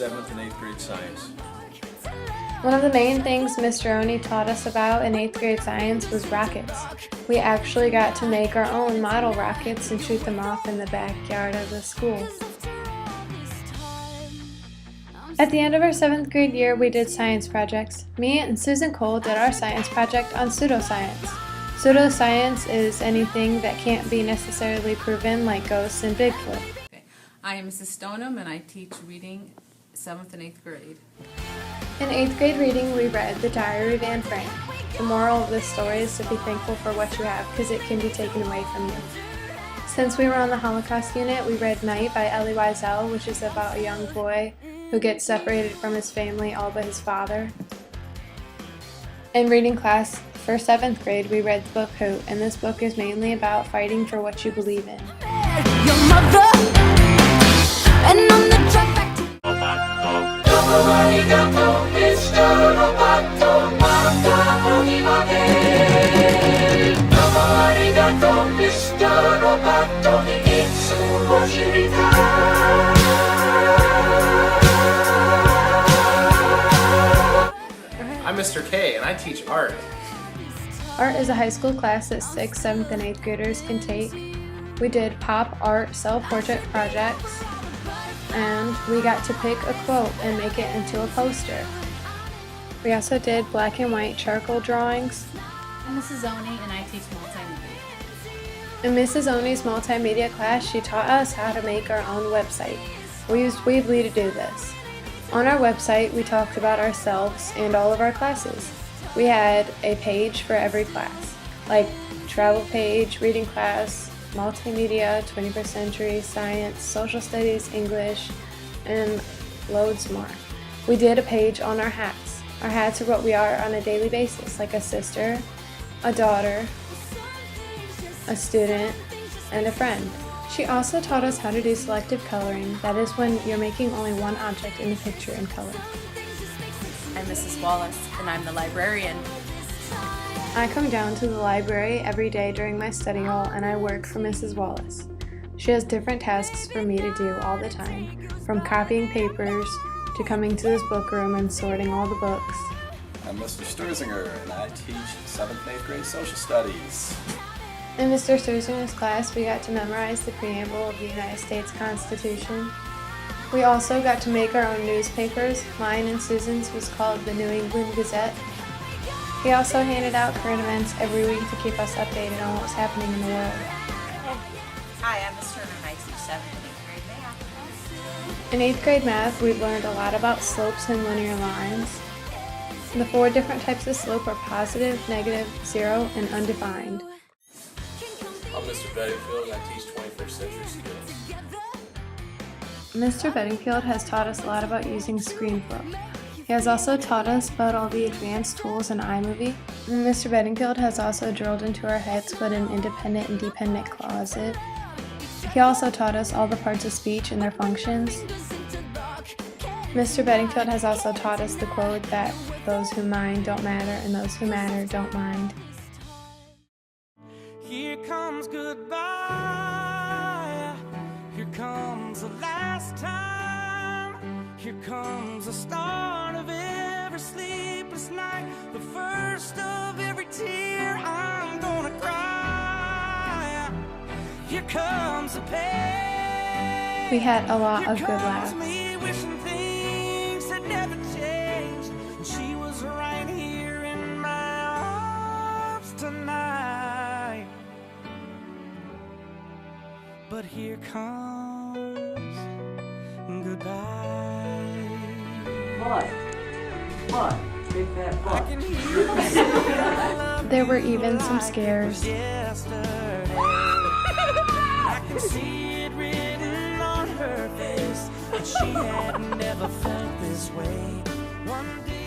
7th and 8th grade science. One of the main things Mr. Oni taught us about in 8th grade science was rockets. We actually got to make our own model rockets and shoot them off in the backyard of the school. At the end of our 7th grade year, we did science projects. Me and Susan Cole did our science project on pseudoscience. Pseudoscience is anything that can't be necessarily proven, like ghosts and Bigfoot. I am Mrs. Stoneham and I teach reading 7th and 8th grade. In 8th grade reading, we read The Diary of Anne Frank. The moral of this story is to be thankful for what you have, because it can be taken away from you. Since we were on the Holocaust unit, we read Night by Elie Wiesel, which is about a young boy who gets separated from his family, all but his father. In reading class for 7th grade, we read the book Hoot, and this book is mainly about fighting for what you believe in. Your mother, and on the track back to I'm Mr. K and I teach art. Art is a high school class that 6th, 7th, and 8th graders can take. We did pop art self-portrait projects, and we got to pick a quote and make it into a poster. We also did black and white charcoal drawings. I'm Mrs. Oni and I teach multimedia. In Mrs. Oni's multimedia class, she taught us how to make our own website. We used Weebly to do this. On our website, we talked about ourselves and all of our classes. We had a page for every class, like travel page, reading class, multimedia, 21st century, science, social studies, English, and loads more. We did a page on our hats. Our hats are what we are on a daily basis, like a sister, a daughter, a student, and a friend. She also taught us how to do selective coloring, that is when you're making only one object in the picture in color. I'm Mrs. Wallace and I'm the librarian. I come down to the library every day during my study hall and I work for Mrs. Wallace. She has different tasks for me to do all the time, from copying papers to coming to this book room and sorting all the books. I'm Mr. Sturzinger and I teach 7th and 8th grade social studies. In Mr. Sturzinger's class, we got to memorize the preamble of the United States Constitution. We also got to make our own newspapers. Mine and Susan's was called the New England Gazette. He also handed out current events every week to keep us updated on what was happening in the world. Hi, I'm Ms. Turner and I teach 7th and 8th grade math. In 8th grade math, we've learned a lot about slopes and linear lines. The 4 different types of slope are positive, negative, zero, and undefined. I'm Mr. Bedingfield and I teach 21st century skills. Mr. Bedingfield has taught us a lot about using ScreenFlow. He has also taught us about all the advanced tools in iMovie. Mr. Bedingfield has also drilled into our heads what an independent and dependent clause is. He also taught us all the parts of speech and their functions. Mr. Bedingfield has also taught us the quote that those who mind don't matter and those who matter don't mind. here comes goodbye. Here comes the last time. Here comes the start of every sleepless night. The first of every tear I'm gonna cry. Here comes the pain. We had a lot of good laughs. Me wishing things had never changed. And she was right here in my arms tonight. But here comes goodbye. What? Big fat I what? can hear the sound of love There were even some scares. yesterday. I can see it written on her face that she had never felt this way. One day